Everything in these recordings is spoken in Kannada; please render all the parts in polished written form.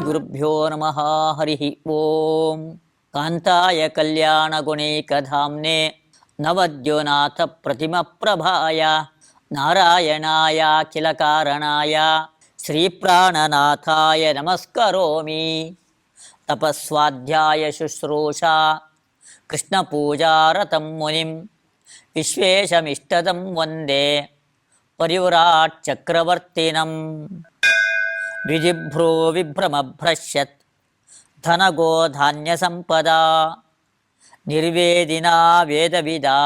ಗುರುಭ್ಯೋ ನಮಃ. ಹರಿ ಓಂ. ಕಾಂತಾಯ ಕಲ್ಯಾಣ ಗುಣೈಕಧಾಮ್ನೆ ನವದ್ಯೋನಾಥ ಪ್ರತಿಮ ಪ್ರಭಾಯ ನಾರಾಯಣಾಯ ಅಖಿಲ ಕಾರಣಾಯ ಶ್ರೀ ಪ್ರಾಣನಾಥಾಯ ನಮಸ್ಕರೋಮಿ. ತಪಸ್ವಾಧ್ಯಾಯ ಶುಶ್ರೂಷಾ ಕೃಷ್ಣ ಪೂಜಾರತಂ ಮುನಿಂ ವಿಶ್ವೇಶಮಿಷ್ಟದಂ ವಂದೇ ಪರಿವ್ರಾಟ್ ಚಕ್ರವರ್ತಿನಂ. ವಿಜಿಭ್ರೋ ವಿಭ್ರಮಭ್ರಶ್ಯತ್ ಧನಗೋ ಧಾನ್ಯ ಸಂಪದಾ ನಿರ್ವೇದಿನಾ ವೇದವಿದಾ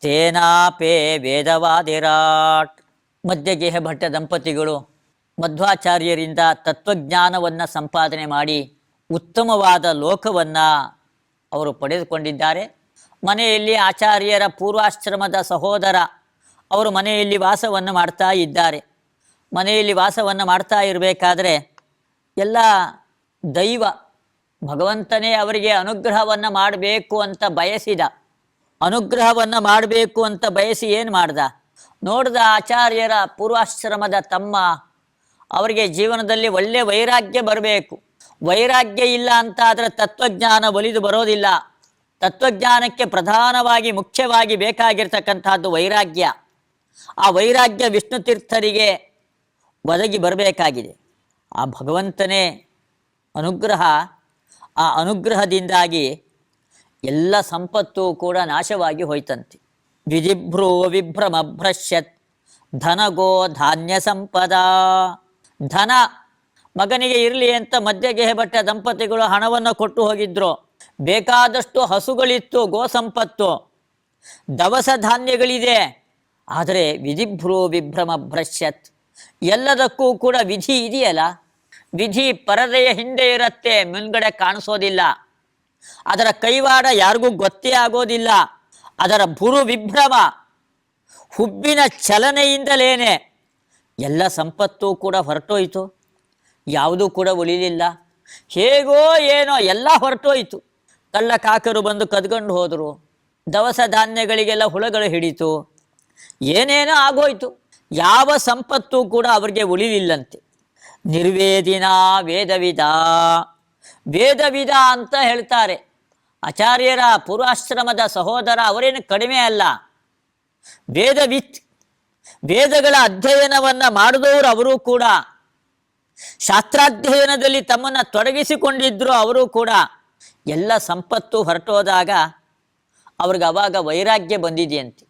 ತೇನಾಪೇ ವೇದವಾದಿರಾಟ್. ಮಧ್ಯಗೇಹ ಭಟ್ಟ ದಂಪತಿಗಳು ಮಧ್ವಾಚಾರ್ಯರಿಂದ ತತ್ವಜ್ಞಾನವನ್ನು ಸಂಪಾದನೆ ಮಾಡಿ ಉತ್ತಮವಾದ ಲೋಕವನ್ನು ಅವರು ಪಡೆದುಕೊಂಡಿದ್ದಾರೆ. ಮನೆಯಲ್ಲಿ ಆಚಾರ್ಯರ ಪೂರ್ವಾಶ್ರಮದ ಸಹೋದರ ಅವರು ಮನೆಯಲ್ಲಿ ವಾಸವನ್ನು ಮಾಡ್ತಾ ಇದ್ದಾರೆ. ಮನೆಯಲ್ಲಿ ವಾಸವನ್ನು ಮಾಡ್ತಾ ಇರಬೇಕಾದ್ರೆ ಎಲ್ಲ ದೈವ ಭಗವಂತನೇ ಅವರಿಗೆ ಅನುಗ್ರಹವನ್ನು ಮಾಡಬೇಕು ಅಂತ ಬಯಸಿದ. ಅನುಗ್ರಹವನ್ನು ಮಾಡಬೇಕು ಅಂತ ಬಯಸಿ ಏನು ಮಾಡ್ದ? ನೋಡಿದ ಆಚಾರ್ಯರ ಪೂರ್ವಾಶ್ರಮದ ತಮ್ಮ ಅವರಿಗೆ ಜೀವನದಲ್ಲಿ ಒಳ್ಳೆಯ ವೈರಾಗ್ಯ ಬರಬೇಕು. ವೈರಾಗ್ಯ ಇಲ್ಲ ಅಂತ ಆದರೆ ತತ್ವಜ್ಞಾನ ಒಲಿದು ಬರೋದಿಲ್ಲ. ತತ್ವಜ್ಞಾನಕ್ಕೆ ಪ್ರಧಾನವಾಗಿ ಮುಖ್ಯವಾಗಿ ಬೇಕಾಗಿರ್ತಕ್ಕಂಥದ್ದು ವೈರಾಗ್ಯ. ಆ ವೈರಾಗ್ಯ ವಿಷ್ಣು ತೀರ್ಥರಿಗೆ ಒದಗಿ ಬರಬೇಕಾಗಿದೆ. ಆ ಭಗವಂತನೇ ಅನುಗ್ರಹ. ಆ ಅನುಗ್ರಹದಿಂದಾಗಿ ಎಲ್ಲ ಸಂಪತ್ತು ಕೂಡ ನಾಶವಾಗಿ ಹೋಯ್ತಂತೆ. ವಿಜಿಭ್ರೋ ವಿಭ್ರಮಭ್ರಶ್ಯತ್ ಧನಗೋ ಧಾನ್ಯ ಸಂಪದಾ. ಧನ ಮಗನಿಗೆ ಇರಲಿ ಅಂತ ಮಧ್ಯಗೇಹ ಭಟ್ಟ ದಂಪತಿಗಳು ಹಣವನ್ನು ಕೊಟ್ಟು ಹೋಗಿದ್ರು. ಬೇಕಾದಷ್ಟು ಹಸುಗಳಿತ್ತು, ಗೋ ಸಂಪತ್ತು, ದವಸ ಧಾನ್ಯಗಳಿದೆ. ಆದರೆ ವಿಜಿಭ್ರೋ ವಿಭ್ರಮಭ್ರಶ್ಯತ್, ಎಲ್ಲದಕ್ಕೂ ಕೂಡ ವಿಧಿ ಇದೆಯಲ್ಲ, ವಿಧಿ ಪರದೆಯ ಹಿಂದೆ ಇರುತ್ತೆ, ಮುಂದ್ಗಡೆ ಕಾಣಿಸೋದಿಲ್ಲ. ಅದರ ಕೈವಾಡ ಯಾರಿಗೂ ಗೊತ್ತೇ ಆಗೋದಿಲ್ಲ. ಅದರ ಭುರು ವಿಭ್ರಮ, ಹುಬ್ಬಿನ ಚಲನೆಯಿಂದಲೇನೆ ಎಲ್ಲ ಸಂಪತ್ತು ಕೂಡ ಹೊರಟೋಯ್ತು. ಯಾವುದೂ ಕೂಡ ಉಳಿಲಿಲ್ಲ. ಹೇಗೋ ಏನೋ ಎಲ್ಲ ಹೊರಟೋಯ್ತು. ಕಳ್ಳ ಕಾಕರು ಬಂದು ಕದ್ಕೊಂಡು ಹೋದರು. ದವಸ ಧಾನ್ಯಗಳಿಗೆಲ್ಲ ಹುಳಗಳು ಹಿಡಿತು. ಏನೇನೋ ಆಗೋಯ್ತು. ಯಾವ ಸಂಪತ್ತು ಕೂಡ ಅವರಿಗೆ ಉಳಿಲಿಲ್ಲಂತೆ. ನಿರ್ವೇದಿನ ವೇದವಿದ. ವೇದವಿದ ಅಂತ ಹೇಳ್ತಾರೆ. ಆಚಾರ್ಯರ ಪೂರ್ವಾಶ್ರಮದ ಸಹೋದರ ಅವರೇನು ಕಡಿಮೆ ಅಲ್ಲ. ವೇದವಿತ್, ವೇದಗಳ ಅಧ್ಯಯನವನ್ನು ಮಾಡಿದವರು ಅವರು ಕೂಡ. ಶಾಸ್ತ್ರಾಧ್ಯಯನದಲ್ಲಿ ತಮ್ಮನ್ನು ತೊಡಗಿಸಿಕೊಂಡಿದ್ರು ಅವರು ಕೂಡ. ಎಲ್ಲ ಸಂಪತ್ತು ಹೊರಟೋದಾಗ ಅವ್ರಿಗೆ ಅವಾಗ ವೈರಾಗ್ಯ ಬಂದಿದೆಯಂತೆ.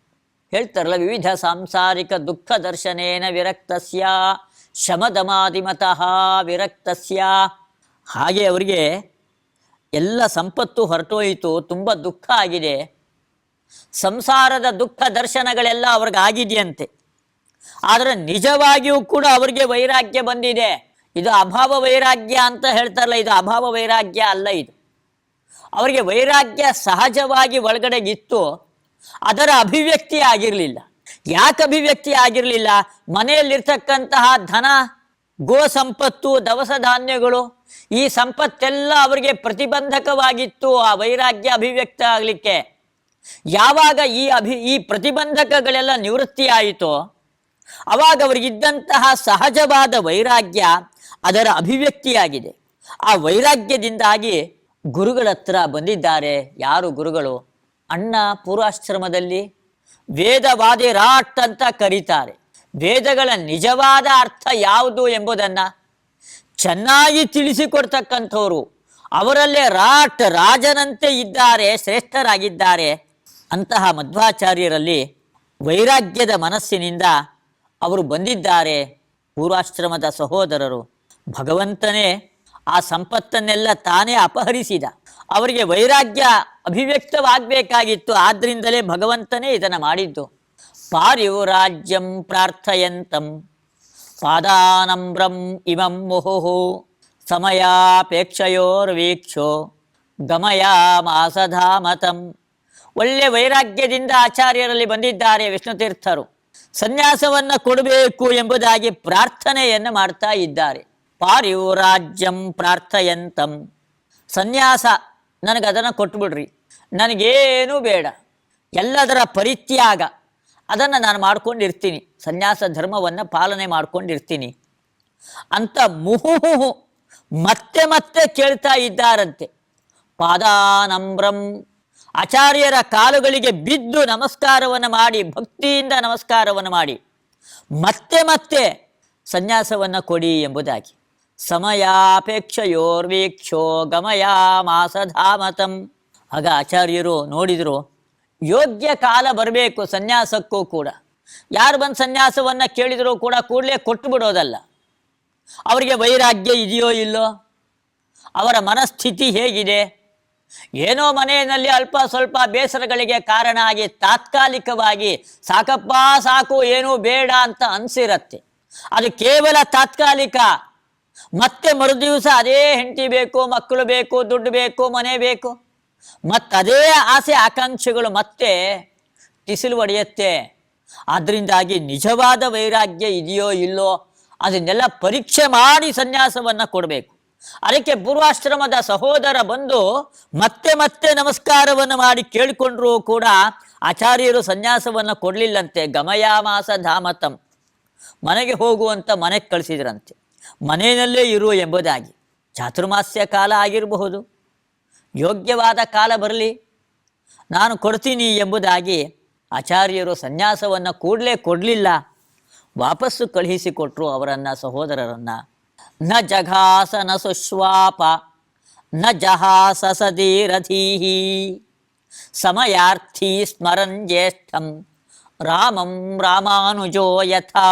ಹೇಳ್ತಾರಲ್ಲ, ವಿವಿಧ ಸಾಂಸಾರಿಕ ದುಃಖ ದರ್ಶನೇನ ವಿರಕ್ತಸ್ಯ ಶಮದಮಾದಿಮತಃ ವಿರಕ್ತಸ್ಯ. ಹಾಗೆ ಅವರಿಗೆ ಎಲ್ಲ ಸಂಪತ್ತು ಹೊರಟೋಯಿತು, ತುಂಬ ದುಃಖ ಆಗಿದೆ. ಸಂಸಾರದ ದುಃಖ ದರ್ಶನಗಳೆಲ್ಲ ಅವ್ರಿಗೆ ಆಗಿದೆಯಂತೆ. ಆದರೆ ನಿಜವಾಗಿಯೂ ಕೂಡ ಅವರಿಗೆ ವೈರಾಗ್ಯ ಬಂದಿದೆ. ಇದು ಅಭಾವ ವೈರಾಗ್ಯ ಅಂತ ಹೇಳ್ತಾರಲ್ಲ, ಇದು ಅಭಾವ ವೈರಾಗ್ಯ ಅಲ್ಲ. ಇದು ಅವರಿಗೆ ವೈರಾಗ್ಯ ಸಹಜವಾಗಿ ಒಳಗಡೆಗಿತ್ತು, ಅದರ ಅಭಿವ್ಯಕ್ತಿ ಆಗಿರಲಿಲ್ಲ. ಯಾಕೆ ಅಭಿವ್ಯಕ್ತಿ ಆಗಿರಲಿಲ್ಲ? ಮನೆಯಲ್ಲಿರ್ತಕ್ಕಂತಹ ಧನ, ಗೋ ಸಂಪತ್ತು, ದವಸ ಧಾನ್ಯಗಳು, ಈ ಸಂಪತ್ತೆಲ್ಲ ಅವರಿಗೆ ಪ್ರತಿಬಂಧಕವಾಗಿತ್ತು ಆ ವೈರಾಗ್ಯ ಅಭಿವ್ಯಕ್ತ ಆಗಲಿಕ್ಕೆ. ಯಾವಾಗ ಈ ಪ್ರತಿಬಂಧಕಗಳೆಲ್ಲ ನಿವೃತ್ತಿ ಆಯಿತೋ ಅವಾಗ ಅವರಿಗಿದ್ದಂತಹ ಸಹಜವಾದ ವೈರಾಗ್ಯ ಅದರ ಅಭಿವ್ಯಕ್ತಿಯಾಗಿದೆ. ಆ ವೈರಾಗ್ಯದಿಂದಾಗಿ ಗುರುಗಳ ಹತ್ರ ಬಂದಿದ್ದಾರೆ. ಯಾರು ಗುರುಗಳು? ಅಣ್ಣ ಪೂರ್ವಾಶ್ರಮದಲ್ಲಿ ವೇದವಾದಿರಾಟ್ ಅಂತ ಕರೀತಾರೆ. ವೇದಗಳ ನಿಜವಾದ ಅರ್ಥ ಯಾವುದು ಎಂಬುದನ್ನು ಚೆನ್ನಾಗಿ ತಿಳಿಸಿಕೊಡ್ತಕ್ಕಂಥವ್ರು. ಅವರಲ್ಲೇ ರಾಟ್, ರಾಜನಂತೆ ಇದ್ದಾರೆ, ಶ್ರೇಷ್ಠರಾಗಿದ್ದಾರೆ. ಅಂತಹ ಮಧ್ವಾಚಾರ್ಯರಲ್ಲಿ ವೈರಾಗ್ಯದ ಮನಸ್ಸಿನಿಂದ ಅವರು ಬಂದಿದ್ದಾರೆ ಪೂರ್ವಾಶ್ರಮದ ಸಹೋದರರು. ಭಗವಂತನೇ ಆ ಸಂಪತ್ತನ್ನೆಲ್ಲ ತಾನೇ ಅಪಹರಿಸಿದ. ಅವರಿಗೆ ವೈರಾಗ್ಯ ಅಭಿವ್ಯಕ್ತವಾಗಬೇಕಾಗಿತ್ತು. ಆದ್ದರಿಂದಲೇ ಭಗವಂತನೇ ಇದನ್ನು ಮಾಡಿದ್ದು. ಪಾರಿವ್ರಾಜ್ಯಂ ಪ್ರಾರ್ಥಯಂತಂ ಪಾದಾನಮ್ರಂ ಇಮಂ ಮುಹುಹು ಸಮಯಾಪೇಕ್ಷಯೋರ್ವೀಕ್ಷೋ ಗಮಯಾಮಾಸಧಾಮತಂ. ಒಳ್ಳೆ ವೈರಾಗ್ಯದಿಂದ ಆಚಾರ್ಯರಲ್ಲಿ ಬಂದಿದ್ದಾರೆ ವಿಷ್ಣು ತೀರ್ಥರು. ಸನ್ಯಾಸವನ್ನು ಕೊಡಬೇಕು ಎಂಬುದಾಗಿ ಪ್ರಾರ್ಥನೆಯನ್ನು ಮಾಡ್ತಾ ಇದ್ದಾರೆ. ಪಾರಿವ್ರಾಜ್ಯಂ ಪ್ರಾರ್ಥಯಂತಂ, ಸನ್ಯಾಸ ನನಗದನ್ನು ಕೊಟ್ಬಿಡ್ರಿ, ನನಗೇನೂ ಬೇಡ, ಎಲ್ಲದರ ಪರಿತ್ಯಾಗ, ಅದನ್ನು ನಾನು ಮಾಡ್ಕೊಂಡಿರ್ತೀನಿ, ಸನ್ಯಾಸ ಧರ್ಮವನ್ನು ಪಾಲನೆ ಮಾಡ್ಕೊಂಡಿರ್ತೀನಿ ಅಂತ ಮುಹುಹು ಮತ್ತೆ ಮತ್ತೆ ಕೇಳ್ತಾ ಇದ್ದಾರಂತೆ. ಪಾದಾನಮ್ರಂ, ಆಚಾರ್ಯರ ಕಾಲುಗಳಿಗೆ ಬಿದ್ದು ನಮಸ್ಕಾರವನ್ನು ಮಾಡಿ, ಭಕ್ತಿಯಿಂದ ನಮಸ್ಕಾರವನ್ನು ಮಾಡಿ ಮತ್ತೆ ಮತ್ತೆ ಸನ್ಯಾಸವನ್ನು ಕೊಡಿ ಎಂಬುದಾಗಿ. ಸಮಯಾಪೇಕ್ಷಯೋರ್ವೀಕ್ಷೋ ಗಮಯಾಮಾಸಧಾಮತಂ. ಆಗ ಆಚಾರ್ಯರು ನೋಡಿದರು, ಯೋಗ್ಯ ಕಾಲ ಬರಬೇಕು ಸನ್ಯಾಸಕ್ಕೂ ಕೂಡ. ಯಾರು ಬಂದು ಸನ್ಯಾಸವನ್ನು ಕೇಳಿದರೂ ಕೂಡ ಕೂಡಲೇ ಕೊಟ್ಟು ಬಿಡೋದಲ್ಲ. ಅವರಿಗೆ ವೈರಾಗ್ಯ ಇದೆಯೋ ಇಲ್ಲೋ, ಅವರ ಮನಸ್ಥಿತಿ ಹೇಗಿದೆ, ಏನೋ ಮನೆಯಲ್ಲಿ ಅಲ್ಪ ಸ್ವಲ್ಪ ಬೇಸರಗಳಿಗೆ ಕಾರಣ ಆಗಿ ತಾತ್ಕಾಲಿಕವಾಗಿ ಸಾಕಪ್ಪ ಸಾಕು ಏನೂ ಬೇಡ ಅಂತ ಅನಿಸಿರತ್ತೆ. ಅದು ಕೇವಲ ತಾತ್ಕಾಲಿಕ. ಮತ್ತೆ ಮರುದಿವಸ ಅದೇ ಹೆಂಡತಿ ಬೇಕು, ಮಕ್ಕಳು ಬೇಕು, ದುಡ್ಡು ಬೇಕು, ಮನೆ ಬೇಕು, ಮತ್ತದೇ ಆಸೆ ಆಕಾಂಕ್ಷೆಗಳು ಮತ್ತೆ ಟಿಸಿಲು ಹೊಡೆಯುತ್ತೆ. ಆದ್ದರಿಂದಾಗಿ ನಿಜವಾದ ವೈರಾಗ್ಯ ಇದೆಯೋ ಇಲ್ಲೋ ಅದನ್ನೆಲ್ಲ ಪರೀಕ್ಷೆ ಮಾಡಿ ಸನ್ಯಾಸವನ್ನು ಕೊಡಬೇಕು. ಅದಕ್ಕೆ ಪೂರ್ವಾಶ್ರಮದ ಸಹೋದರ ಬಂದು ಮತ್ತೆ ಮತ್ತೆ ನಮಸ್ಕಾರವನ್ನು ಮಾಡಿ ಕೇಳಿಕೊಂಡ್ರೂ ಕೂಡ ಆಚಾರ್ಯರು ಸನ್ಯಾಸವನ್ನು ಕೊಡಲಿಲ್ಲಂತೆ. ಗಮಯಾಮಾಸ ಧಾಮತಂ, ಮನೆಗೆ ಹೋಗುವಂತ ಮನೆಗೆ ಕಳಿಸಿದ್ರಂತೆ, ಮನೆಯಲ್ಲೇ ಇರು ಎಂಬುದಾಗಿ. ಚಾತುರ್ಮಾಸ್ಯ ಕಾಲ ಆಗಿರಬಹುದು, ಯೋಗ್ಯವಾದ ಕಾಲ ಬರಲಿ, ನಾನು ಕೊಡ್ತೀನಿ ಎಂಬುದಾಗಿ ಆಚಾರ್ಯರು ಸನ್ಯಾಸವನ್ನು ಕೂಡಲೇ ಕೊಡಲಿಲ್ಲ, ವಾಪಸ್ಸು ಕಳುಹಿಸಿಕೊಟ್ರು ಅವರನ್ನು, ಸಹೋದರರನ್ನು. ನ ಜಘಾಸ ನ ಸುಶ್ವಾಪ ನ ಜಹಾಸ ಸದೀರಧೀಹಿ ಸಮಯಾರ್ಥಿ ಸ್ಮರನ್ ಜ್ಯೇಷ್ಠಂ ರಾಮಂ ರಾಮಾನುಜೋ ಯಥಾ.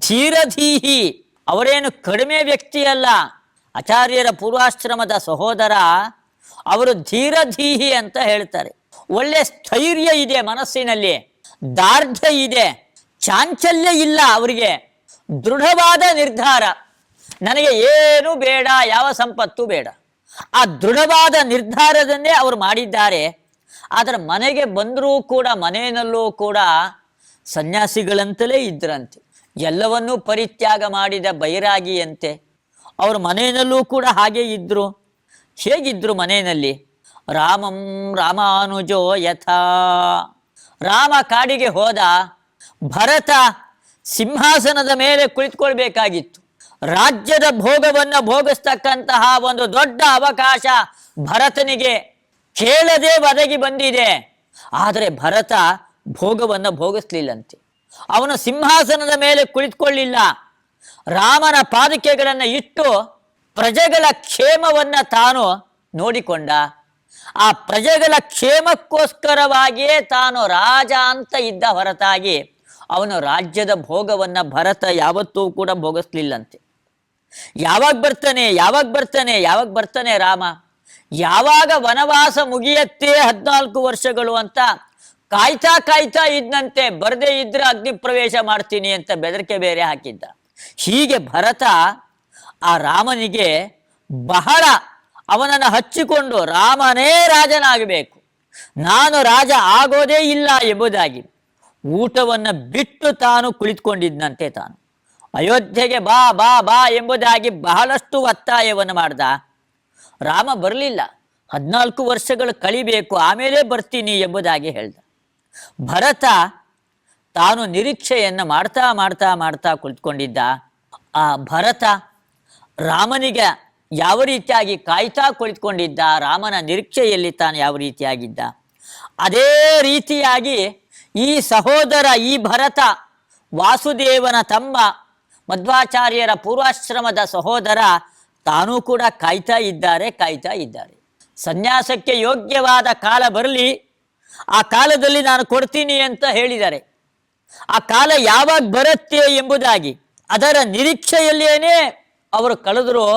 ಧೀರಧೀಹಿ, ಅವರೇನು ಕಡಿಮೆ ವ್ಯಕ್ತಿಯಲ್ಲ. ಆಚಾರ್ಯರ ಪೂರ್ವಾಶ್ರಮದ ಸಹೋದರ ಅವರು ಧೀರಧೀಹಿ ಅಂತ ಹೇಳ್ತಾರೆ. ಒಳ್ಳೆ ಸ್ಥೈರ್ಯ ಇದೆ ಮನಸ್ಸಿನಲ್ಲಿ, ದಾರ್ಢ್ಯ ಇದೆ, ಚಾಂಚಲ್ಯ ಇಲ್ಲ ಅವರಿಗೆ, ದೃಢವಾದ ನಿರ್ಧಾರ. ನನಗೆ ಏನು ಬೇಡ, ಯಾವ ಸಂಪತ್ತು ಬೇಡ, ಆ ದೃಢವಾದ ನಿರ್ಧಾರದನ್ನೇ ಅವರು ಮಾಡಿದ್ದಾರೆ. ಆದರೆ ಮನೆಗೆ ಬಂದರೂ ಕೂಡ ಮನೆಯಲ್ಲೂ ಕೂಡ ಸನ್ಯಾಸಿಗಳಂತಲೇ ಇದ್ರಂತೆ, ಎಲ್ಲವನ್ನೂ ಪರಿತ್ಯಾಗ ಮಾಡಿದ ಬೈರಾಗಿಯಂತೆ. ಅವರು ಮನೆಯಲ್ಲೂ ಕೂಡ ಹಾಗೆ ಇದ್ರು. ಹೇಗಿದ್ರು ಮನೆಯಲ್ಲಿ? ರಾಮಂ ರಾಮಾನುಜೋ ಯಥಾ. ರಾಮ ಕಾಡಿಗೆ ಹೋದ, ಭರತ ಸಿಂಹಾಸನದ ಮೇಲೆ ಕುಳಿತುಕೊಳ್ಬೇಕಾಗಿತ್ತು. ರಾಜ್ಯದ ಭೋಗವನ್ನು ಭೋಗಿಸ್ತಕ್ಕಂತಹ ಒಂದು ದೊಡ್ಡ ಅವಕಾಶ ಭರತನಿಗೆ ಕೇಳದೆ ಒದಗಿ ಬಂದಿದೆ. ಆದರೆ ಭರತ ಭೋಗವನ್ನು ಭೋಗಿಸ್ಲಿಲ್ಲಂತೆ. ಅವನು ಸಿಂಹಾಸನದ ಮೇಲೆ ಕುಳಿತುಕೊಳ್ಳಿಲ್ಲ, ರಾಮನ ಪಾದುಕೆಗಳನ್ನು ಇಟ್ಟು ಪ್ರಜೆಗಳ ಕ್ಷೇಮವನ್ನು ತಾನು ನೋಡಿಕೊಂಡ. ಆ ಪ್ರಜೆಗಳ ಕ್ಷೇಮಕ್ಕೋಸ್ಕರವಾಗಿಯೇ ತಾನು ರಾಜ ಅಂತ ಇದ್ದ ಹೊರತಾಗಿ ಅವನು ರಾಜ್ಯದ ಭೋಗವನ್ನು ಭರತ ಯಾವತ್ತೂ ಕೂಡ ಭೋಗಿಸ್ಲಿಲ್ಲಂತೆ. ಯಾವಾಗ ಬರ್ತಾನೆ ರಾಮ, ಯಾವಾಗ ವನವಾಸ ಮುಗಿಯತ್ತೆ 14 ವರ್ಷಗಳು ಅಂತ ಕಾಯ್ತಾ ಇದ್ದಂತೆ. ಬರದೇ ಇದ್ರೆ ಅಗ್ನಿ ಪ್ರವೇಶ ಮಾಡ್ತೀನಿ ಅಂತ ಬೆದರಿಕೆ ಬೇರೆ ಹಾಕಿದ್ದ. ಹೀಗೆ ಭರತ ಆ ರಾಮನಿಗೆ ಬಹಳ ಅವನನ್ನು ಹಚ್ಚಿಕೊಂಡು ರಾಮನೇ ರಾಜನಾಗಬೇಕು, ನಾನು ರಾಜ ಆಗೋದೇ ಇಲ್ಲ ಎಂಬುದಾಗಿ ಊಟವನ್ನು ಬಿಟ್ಟು ತಾನು ಕುಳಿತುಕೊಂಡಿದ್ದಂತೆ. ತಾನು ಅಯೋಧ್ಯೆಗೆ ಬಾ ಬಾ ಬಾ ಎಂಬುದಾಗಿ ಬಹಳಷ್ಟು ಒತ್ತಾಯವನ್ನು ಮಾಡ್ದ. ರಾಮ ಬರಲಿಲ್ಲ, 14 ವರ್ಷಗಳು ಕಳಿಬೇಕು, ಆಮೇಲೆ ಬರ್ತೀನಿ ಎಂಬುದಾಗಿ ಹೇಳ್ದ. ಭರತ ತಾನು ನಿರೀಕ್ಷೆಯನ್ನು ಮಾಡ್ತಾ ಕುಳಿತುಕೊಂಡಿದ್ದ. ಆ ಭರತ ರಾಮನಿಗೆ ಯಾವ ರೀತಿಯಾಗಿ ಕಾಯ್ತಾ ಕುಳಿತುಕೊಂಡಿದ್ದ, ರಾಮನ ನಿರೀಕ್ಷೆಯಲ್ಲಿ ತಾನು ಯಾವ ರೀತಿಯಾಗಿದ್ದ, ಅದೇ ರೀತಿಯಾಗಿ ಈ ಸಹೋದರ, ಈ ಭರತ ವಾಸುದೇವನ ತಮ್ಮ, ಮಧ್ವಾಚಾರ್ಯರ ಪೂರ್ವಾಶ್ರಮದ ಸಹೋದರ ತಾನೂ ಕೂಡ ಕಾಯ್ತಾ ಇದ್ದಾರೆ. ಸನ್ಯಾಸಕ್ಕೆ ಯೋಗ್ಯವಾದ ಕಾಲ ಬರಲಿ, ಆ ಕಾಲದಲ್ಲಿ ನಾನು ಕೊಡ್ತೀನಿ ಅಂತ ಹೇಳಿದ್ದಾರೆ. ಆ ಕಾಲ ಯಾವಾಗ ಬರುತ್ತೆ ಎಂಬುದಾಗಿ ಅದರ ನಿರೀಕ್ಷೆಯಲ್ಲೇನೆ ಅವರು ಕಳೆದರೂ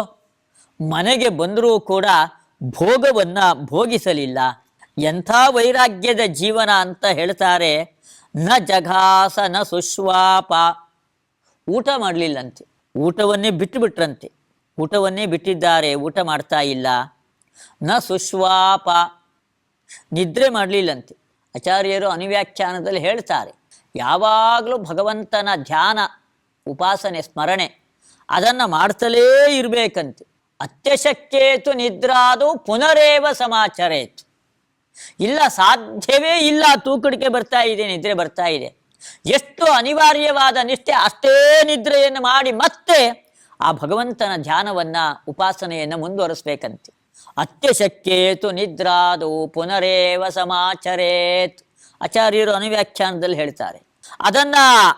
ಮನೆಗೆ ಬಂದರೂ ಕೂಡ ಭೋಗವನ್ನು ಭೋಗಿಸಲಿಲ್ಲ. ಎಂಥ ವೈರಾಗ್ಯದ ಜೀವನ ಅಂತ ಹೇಳ್ತಾರೆ. ನ ಜಘಾಸ ನ ಸುಶ್ವಾಪ, ಊಟ ಮಾಡಲಿಲ್ಲಂತೆ, ಊಟವನ್ನೇ ಬಿಟ್ಟುಬಿಟ್ರಂತೆ, ಊಟವನ್ನೇ ಬಿಟ್ಟಿದ್ದಾರೆ, ಊಟ ಮಾಡ್ತಾ ಇಲ್ಲ. ನ ಸುಶ್ವಾಪ, ನಿದ್ರೆ ಮಾಡಲಿಲ್ಲಂತೆ. ಆಚಾರ್ಯರು ಅನುವ್ಯಾಖ್ಯಾನದಲ್ಲಿ ಹೇಳ್ತಾರೆ, ಯಾವಾಗಲೂ ಭಗವಂತನ ಧ್ಯಾನ, ಉಪಾಸನೆ, ಸ್ಮರಣೆ ಅದನ್ನು ಮಾಡ್ತಲೇ ಇರಬೇಕಂತೆ. ಅತ್ಯಶಕ್ಯೇತು ನಿದ್ರಾದು ಪುನರೇವ ಸಮಾಚರೇತು. ಇಲ್ಲ, ಸಾಧ್ಯವೇ ಇಲ್ಲ, ತೂಕಡಿಕೆ ಬರ್ತಾ ಇದೆ, ನಿದ್ರೆ ಬರ್ತಾ ಇದೆ. ಎಷ್ಟು ಅನಿವಾರ್ಯವಾದ ನಿಷ್ಠೆ ಅಷ್ಟೇ ನಿದ್ರೆಯನ್ನು ಮಾಡಿ ಮತ್ತೆ ಆ ಭಗವಂತನ ಧ್ಯಾನವನ್ನ ಉಪಾಸನೆಯನ್ನು ಮುಂದುವರಿಸ್ಬೇಕಂತೆ. ಅತ್ಯಶಕ್ಯೇತು ನಿದ್ರಾದು ಪುನರೇವ ಸಮಾಚರೇತ್. ಆಚಾರ್ಯರು ಅನುವ್ಯಾಖ್ಯಾನದಲ್ಲಿ ಹೇಳ್ತಾರೆ. ಅದನ್ನ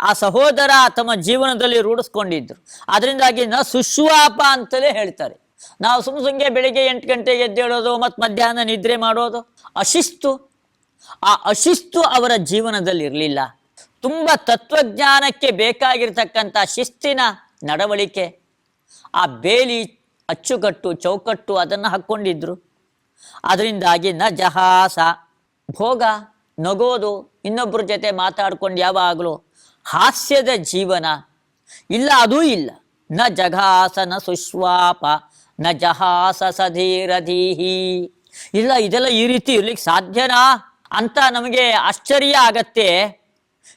ಆ ಸಹೋದರ ತಮ್ಮ ಜೀವನದಲ್ಲಿ ರೂಢಿಸ್ಕೊಂಡಿದ್ರು. ಅದರಿಂದಾಗಿ ನ ಸುಶ್ವಾಪ ಅಂತಲೇ ಹೇಳ್ತಾರೆ. ನಾವು ಸುಮ್ಗೆ ಬೆಳಿಗ್ಗೆ 8 ಗಂಟೆಗೆ ಎದ್ದೇಳೋದು ಮತ್ತು ಮಧ್ಯಾಹ್ನ ನಿದ್ರೆ ಮಾಡೋದು ಅಶಿಸ್ತು. ಆ ಅಶಿಸ್ತು ಅವರ ಜೀವನದಲ್ಲಿ ಇರಲಿಲ್ಲ. ತುಂಬ ತತ್ವಜ್ಞಾನಕ್ಕೆ ಬೇಕಾಗಿರ್ತಕ್ಕಂಥ ಶಿಸ್ತಿನ ನಡವಳಿಕೆ, ಆ ಬೇಲಿ ಅಚ್ಚುಕಟ್ಟು ಚೌಕಟ್ಟು ಅದನ್ನು ಹಾಕ್ಕೊಂಡಿದ್ರು. ಅದರಿಂದಾಗಿ ನ ಜಹಾಸ, ಭೋಗ, ನಗೋದು, ಇನ್ನೊಬ್ಬರ ಜೊತೆ ಮಾತಾಡ್ಕೊಂಡು ಯಾವಾಗಲೂ ಹಾಸ್ಯದ ಜೀವನ ಇಲ್ಲ, ಅದೂ ಇಲ್ಲ. ನ ಜಘಾಸ ನ ಸುಶ್ವಾಪ ನ ಜಹಾಸ ಸಧೀರಧೀಹಿ. ಇಲ್ಲ, ಇದೆಲ್ಲ ಈ ರೀತಿ ಇರ್ಲಿಕ್ಕೆ ಸಾಧ್ಯನಾ ಅಂತ ನಮಗೆ ಆಶ್ಚರ್ಯ ಆಗತ್ತೆ.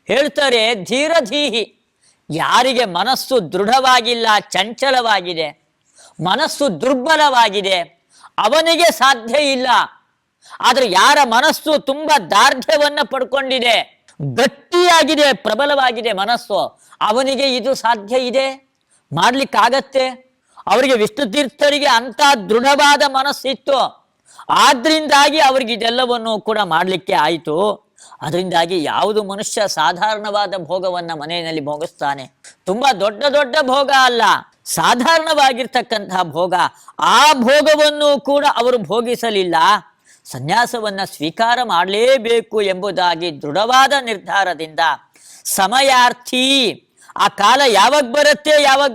ಹೇಳ್ತಾರೆ ಧೀರಧೀಹಿ, ಯಾರಿಗೆ ಮನಸ್ಸು ದೃಢವಾಗಿಲ್ಲ, ಚಂಚಲವಾಗಿದೆ, ಮನಸ್ಸು ದುರ್ಬಲವಾಗಿದೆ, ಅವನಿಗೆ ಸಾಧ್ಯ ಇಲ್ಲ. ಆದರೆ ಯಾರ ಮನಸ್ಸು ತುಂಬ ದಾರ್ಢ್ಯವನ್ನು ಪಡ್ಕೊಂಡಿದೆ, ಗಟ್ಟಿಯಾಗಿದೆ, ಪ್ರಬಲವಾಗಿದೆ ಮನಸ್ಸು, ಅವನಿಗೆ ಇದು ಸಾಧ್ಯ ಇದೆ, ಮಾಡ್ಲಿಕ್ಕಾಗತ್ತೆ. ಅವರಿಗೆ ವಿಷ್ಣು ತೀರ್ಥರಿಗೆ ಅಂತ ದೃಢವಾದ ಮನಸ್ಸಿತ್ತು. ಆದ್ರಿಂದಾಗಿ ಅವ್ರಿಗೆ ಇದೆಲ್ಲವನ್ನು ಕೂಡ ಮಾಡಲಿಕ್ಕೆ ಆಯಿತು. ಅದರಿಂದಾಗಿ ಯಾವುದು ಮನುಷ್ಯ ಸಾಧಾರಣವಾದ ಭೋಗವನ್ನ ಮನೆಯಲ್ಲಿ ಭೋಗಿಸ್ತಾನೆ, ತುಂಬಾ ದೊಡ್ಡ ದೊಡ್ಡ ಭೋಗ ಅಲ್ಲ, ಸಾಧಾರಣವಾಗಿರ್ತಕ್ಕಂತಹ ಭೋಗ, ಆ ಭೋಗವನ್ನು ಕೂಡ ಅವರು ಭೋಗಿಸಲಿಲ್ಲ. ಸನ್ಯಾಸವನ್ನ ಸ್ವೀಕಾರ ಮಾಡಲೇಬೇಕು ಎಂಬುದಾಗಿ ದೃಢವಾದ ನಿರ್ಧಾರದಿಂದ ಸಮಯಾರ್ಥಿ, ಆ ಕಾಲ ಯಾವಾಗ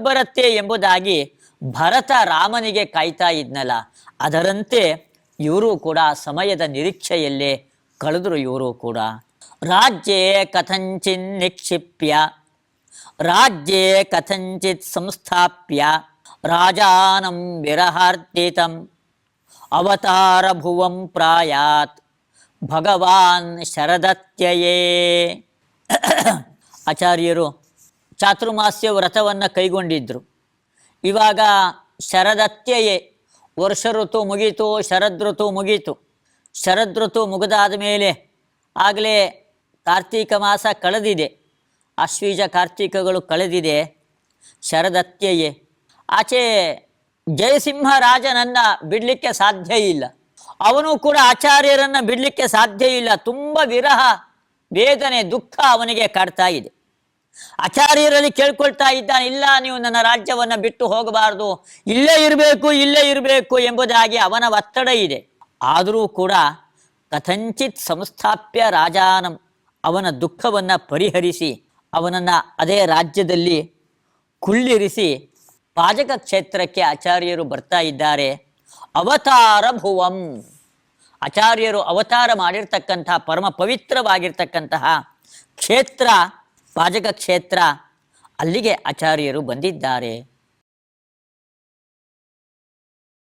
ಬರುತ್ತೆ ಎಂಬುದಾಗಿ ಭರತ ರಾಮನಿಗೆ ಕಾಯ್ತಾ ಇದ್ನಲ್ಲ, ಅದರಂತೆ ಇವರು ಕೂಡ ಸಮಯದ ನಿರೀಕ್ಷೆಯಲ್ಲೇ ಕಳೆದ್ರು. ಇವರು ಕೂಡ ರಾಜ್ಯೇ ಕಥಂಚಿನ್ ನಿಕ್ಷಿಪ್ಯ ರಾಜ್ಯೇ ಕಥಂಚಿತ್ ಸಂಸ್ಥಾಪ್ಯ ರಾಜಾನಂ ವಿರಹಾರ್ದಿತಂ ಅವತಾರ ಭುವಂ ಪ್ರಾಯಾತ್ ಭಗವಾನ್ ಶರದತ್ಯಯೇ. ಆಚಾರ್ಯರು ಚಾತುರ್ಮಾಸ್ಯ ವ್ರತವನ್ನು ಕೈಗೊಂಡಿದ್ರು. ಇವಾಗ ಶರದತ್ಯಯೇ, ವರ್ಷ ಋತು ಮುಗೀತು, ಶರದೃತು ಮುಗೀತು. ಶರದೃತು ಮುಗಿದಾದ ಮೇಲೆ ಆಗಲೇ ಕಾರ್ತೀಕ ಮಾಸ ಕಳೆದಿದೆ, ಆಶ್ವೀಜ ಕಾರ್ತೀಕಗಳು ಕಳೆದಿದೆ. ಶರದತ್ಯಯೇ, ಆಚೆ ಜಯಸಿಂಹ ರಾಜನನ್ನು ಬಿಡಲಿಕ್ಕೆ ಸಾಧ್ಯ ಇಲ್ಲ, ಅವನು ಕೂಡ ಆಚಾರ್ಯರನ್ನು ಬಿಡಲಿಕ್ಕೆ ಸಾಧ್ಯ ಇಲ್ಲ. ತುಂಬ ವಿರಹ, ವೇದನೆ, ದುಃಖ ಅವನಿಗೆ ಕಾಡ್ತಾ ಇದೆ. ಆಚಾರ್ಯರಲ್ಲಿ ಕೇಳ್ಕೊಳ್ತಾ ಇದ್ದಾನೆ, ಇಲ್ಲ ನೀವು ನನ್ನ ರಾಜ್ಯವನ್ನು ಬಿಟ್ಟು ಹೋಗಬಾರ್ದು, ಇಲ್ಲೇ ಇರಬೇಕು ಎಂಬುದಾಗಿ ಅವನ ಒತ್ತಡ ಇದೆ. ಆದರೂ ಕೂಡ ಕಥಂಚಿತ್ ಸಂಸ್ಥಾಪ್ಯ ರಾಜಾನಂ, ಅವನ ದುಃಖವನ್ನು ಪರಿಹರಿಸಿ ಅವನನ್ನು ಅದೇ ರಾಜ್ಯದಲ್ಲಿ ಕುಳ್ಳಿರಿಸಿ ಪಾಜಕ ಕ್ಷೇತ್ರಕ್ಕೆ ಆಚಾರ್ಯರು ಬರ್ತಾ ಇದ್ದಾರೆ. ಅವತಾರ ಭುವಂ, ಆಚಾರ್ಯರು ಅವತಾರ ಮಾಡಿರ್ತಕ್ಕಂತಹ ಪರಮ ಪವಿತ್ರವಾಗಿರ್ತಕ್ಕಂತಹ ಕ್ಷೇತ್ರ ಪಾಜಕ ಕ್ಷೇತ್ರ, ಅಲ್ಲಿಗೆ ಆಚಾರ್ಯರು ಬಂದಿದ್ದಾರೆ.